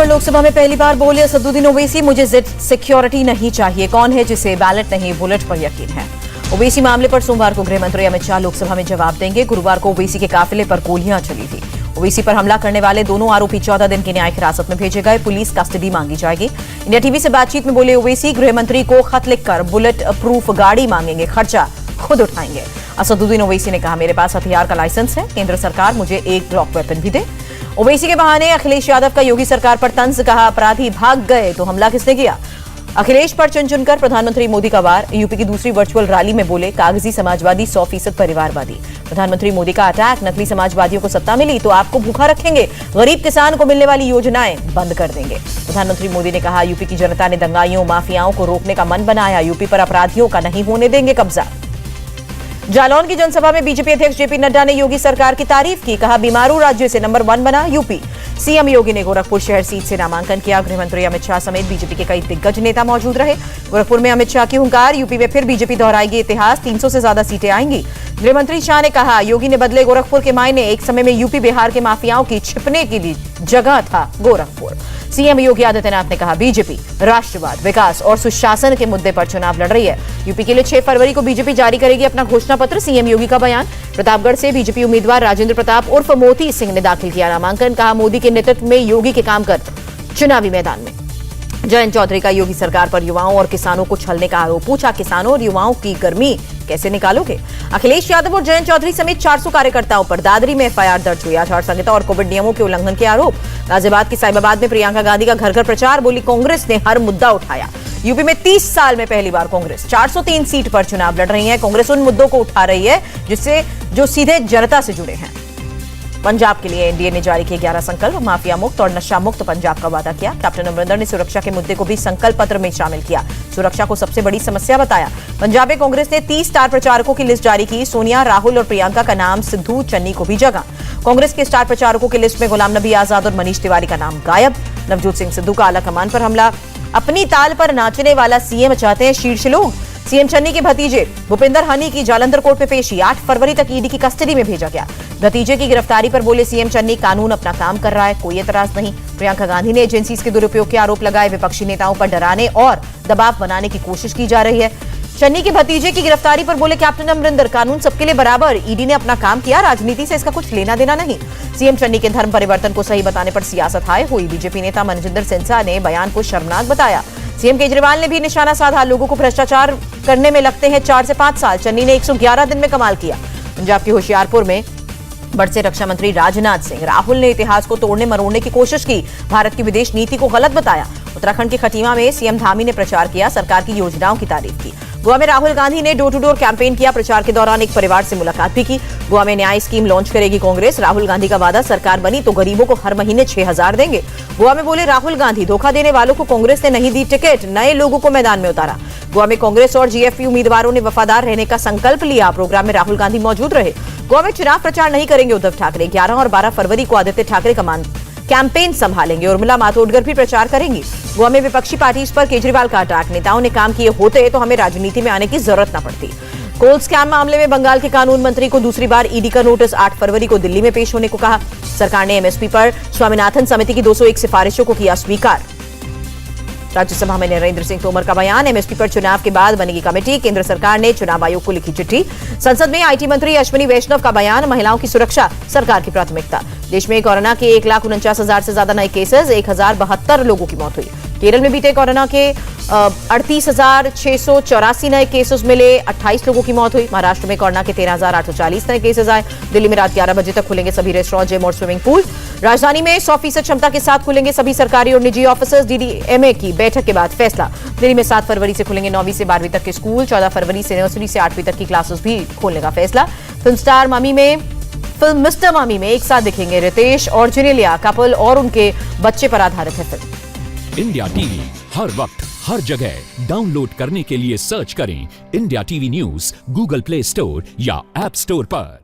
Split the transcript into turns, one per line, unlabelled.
राजभर लोकसभा में पहली बार बोले असदुद्दीन ओवैसी, मुझे जेड सिक्योरिटी नहीं चाहिए। कौन है जिसे बैलेट नहीं बुलेट पर यकीन है? ओवैसी मामले पर सोमवार को गृह मंत्री अमित शाह लोकसभा में जवाब देंगे। गुरुवार को ओवैसी के काफिले पर गोलियां चली थी। ओवैसी पर हमला करने वाले दोनों आरोपी 14 दिन की न्यायिक हिरासत में भेजे गए। पुलिस कस्टडी मांगी जाएगी। इंडिया टीवी से बातचीत में बोले ओवैसी, गृह मंत्री को खत लिखकर बुलेट प्रूफ गाड़ी मांगेंगे, खर्चा खुद उठाएंगे। असदुद्दीन ओवैसी ने कहा, मेरे पास हथियार का लाइसेंस है, केंद्र सरकार मुझे एक ग्लॉक वेपन भी दे। ओवैसी के बहाने अखिलेश यादव का योगी सरकार पर तंज, कहा अपराधी भाग गए तो हमला किसने किया? अखिलेश पर चुन चुनकर प्रधानमंत्री मोदी का वार। यूपी की दूसरी वर्चुअल रैली में बोले, कागजी समाजवादी 100% परिवारवादी। प्रधानमंत्री मोदी का अटैक, नकली समाजवादियों को सत्ता मिली तो आपको भूखा रखेंगे, गरीब किसान को मिलने वाली योजनाएं बंद कर देंगे। प्रधानमंत्री मोदी ने कहा, यूपी की जनता ने दंगाइयों माफियाओं को रोकने का मन बनाया, यूपी पर अपराधियों का नहीं होने देंगे कब्जा। जालौन की जनसभा में बीजेपी अध्यक्ष जेपी नड्डा ने योगी सरकार की तारीफ की, कहा बीमारू राज्य से नंबर 1 बना यूपी। सीएम योगी ने गोरखपुर शहर सीट से नामांकन किया। गृह मंत्री अमित शाह समेत बीजेपी के कई दिग्गज नेता मौजूद रहे। गोरखपुर में अमित शाह की हुंकार, यूपी में फिर बीजेपी दोहराएगी इतिहास, 300 से ज्यादा सीटें आएंगी। गृह मंत्री शाह ने कहा, योगी ने बदले गोरखपुर के मायने, एक समय में यूपी बिहार के माफियाओं की छिपने के लिए जगह था गोरखपुर। सीएम योगी आदित्यनाथ ने कहा, बीजेपी राष्ट्रवाद, विकास और सुशासन के मुद्दे पर चुनाव लड़ रही है। यूपी के लिए 6 फरवरी को बीजेपी जारी करेगी अपना घोषणा पत्र। सीएम योगी का बयान। प्रतापगढ़ से बीजेपी उम्मीदवार राजेंद्र प्रताप उर्फ मोती सिंह ने दाखिल किया नामांकन, कहा मोदी के नेतृत्व में योगी के काम कर चुनावी मैदान में। जयंत चौधरी का योगी सरकार पर युवाओं और किसानों को छलने का आरोप, पूछा किसानों और युवाओं की गर्मी कैसे निकालोगे? अखिलेश यादव और जयंत चौधरी समेत 400 कार्यकर्ताओं पर दादरी में एफआईआर दर्ज हुई। आचार संहिता और कोविड नियमों के उल्लंघन के आरोप। गाजियाबाद के साहिबाबाद में प्रियंका गांधी का घर घर प्रचार, बोली कांग्रेस ने हर मुद्दा उठाया। यूपी में 30 साल में पहली बार कांग्रेस 403 सीट पर चुनाव लड़ रही है। कांग्रेस उन मुद्दों को उठा रही है जो सीधे जनता से जुड़े हैं। पंजाब के लिए एनडीए ने जारी किए 11 संकल्प, माफिया मुक्त और नशा मुक्त पंजाब का वादा किया। कैप्टन अमरिंदर ने सुरक्षा के मुद्दे को भी संकल्प पत्र में शामिल किया, सुरक्षा को सबसे बड़ी समस्या बताया। पंजाब में कांग्रेस ने 30 स्टार प्रचारकों की लिस्ट जारी की। सोनिया, राहुल और प्रियंका का नाम सिद्धू, चन्नी को भी जगह। कांग्रेस के स्टार प्रचारकों की लिस्ट में गुलाम नबी आजाद और मनीष तिवारी का नाम गायब। नवजोत सिंह सिद्धू का आला कमान पर हमला, अपनी ताल पर नाचने वाला सीएम चाहते हैं शीर्ष लोग। सीएम चन्नी के भतीजे भूपिंदर हनी की जालंधर कोर्ट में पेशी, 8 फरवरी तक ईडी की कस्टडी में भेजा गया। भतीजे की गिरफ्तारी पर बोले सीएम चन्नी, कानून अपना काम कर रहा है, कोई एतराज नहीं। प्रियंका गांधी ने एजेंसीज के दुरुपयोग के आरोप लगाए। विपक्षी नेताओं पर डराने और दबाव बनाने की कोशिश की जा रही है। चन्नी के भतीजे की गिरफ्तारी पर बोले कैप्टन अमरिंदर, कानून सबके लिए बराबर, ईडी ने अपना काम किया, राजनीति से इसका कुछ लेना देना नहीं। सीएम चन्नी के धर्म परिवर्तन को सही बताने पर सियासत हाय हुई। बीजेपी नेता मनजिंदर सिंह ने बयान को शर्मनाक बताया। सीएम केजरीवाल ने भी निशाना साधा, लोगों को भ्रष्टाचार करने में लगते हैं 4 से 5 साल। चन्नी ने 111 दिन में कमाल किया। पंजाब के होशियारपुर में बढ़ते रक्षा मंत्री राजनाथ सिंह, राहुल ने इतिहास को तोड़ने मरोड़ने की कोशिश की, भारत की विदेश नीति को गलत बताया। उत्तराखंड के खटीमा में सीएम धामी ने प्रचार किया, सरकार की योजनाओं की तारीफ की। गोवा में राहुल गांधी ने डोर टू डोर कैंपेन किया, प्रचार के दौरान एक परिवार से मुलाकात भी की। गोवा में न्याय स्कीम लॉन्च करेगी कांग्रेस। राहुल गांधी का वादा, सरकार बनी तो गरीबों को हर महीने 6000 देंगे। गोवा में बोले राहुल गांधी, धोखा देने वालों को कांग्रेस ने नहीं दी टिकट, नए लोगों को मैदान में उतारा। गोवा में कांग्रेस और जीएफपी उम्मीदवारों ने वफादार रहने का संकल्प लिया। प्रोग्राम में राहुल गांधी मौजूद रहे। गोवा में चुनाव प्रचार नहीं करेंगे उद्धव ठाकरे। 11 और 12 फरवरी को आदित्य ठाकरे कैंपेन संभालेंगे। उर्मिला मातोंडकर भी प्रचार करेंगी। गोवा में विपक्षी पार्टीज पर केजरीवाल का अटैक, नेताओं ने काम किए होते तो हमें राजनीति में आने की जरूरत न पड़ती। कोल स्कैम मामले में बंगाल के कानून मंत्री को दूसरी बार ईडी का नोटिस, 8 फरवरी को दिल्ली में पेश होने को कहा। सरकार ने एमएसपी पर स्वामीनाथन समिति की 201 सिफारिशों को किया स्वीकार। राज्यसभा में नरेंद्र सिंह तोमर का बयान, एमएसपी पर चुनाव के बाद बनेगी कमेटी, केंद्र सरकार ने चुनाव आयोग को लिखी चिट्ठी। संसद में आईटी मंत्री अश्विनी वैष्णव का बयान, महिलाओं की सुरक्षा सरकार की प्राथमिकता। देश में कोरोना के 1,49,000 से ज्यादा नए केसेस, 1072 लोगों की मौत हुई। केरल में बीते कोरोना के 38,684 नए केसेस मिले, 28 लोगों की मौत हुई। महाराष्ट्र में कोरोना के 13,840 नए केसेस आए। दिल्ली में रात 11 बजे तक खुलेंगे सभी रेस्टोरेंट, जिम और स्विमिंग पूल। राजधानी में 100% क्षमता के साथ खुलेंगे सभी सरकारी और निजी ऑफिसेज। डीडीएमए की बैठक के बाद फैसला। दिल्ली में 7 फरवरी से खुलेंगे 9वीं से 12वीं तक के स्कूल। 14 फरवरी से नर्सरी से 8वीं तक की क्लासेस भी खोलने का फैसला। फिल्म मिस्टर मामी में एक साथ दिखेंगे रितेश और जेनेलिया, कपल और उनके बच्चे पर आधारित है फिल्म।
इंडिया टीवी हर वक्त हर जगह डाउनलोड करने के लिए सर्च करें India TV news Google play store या ऐप स्टोर पर।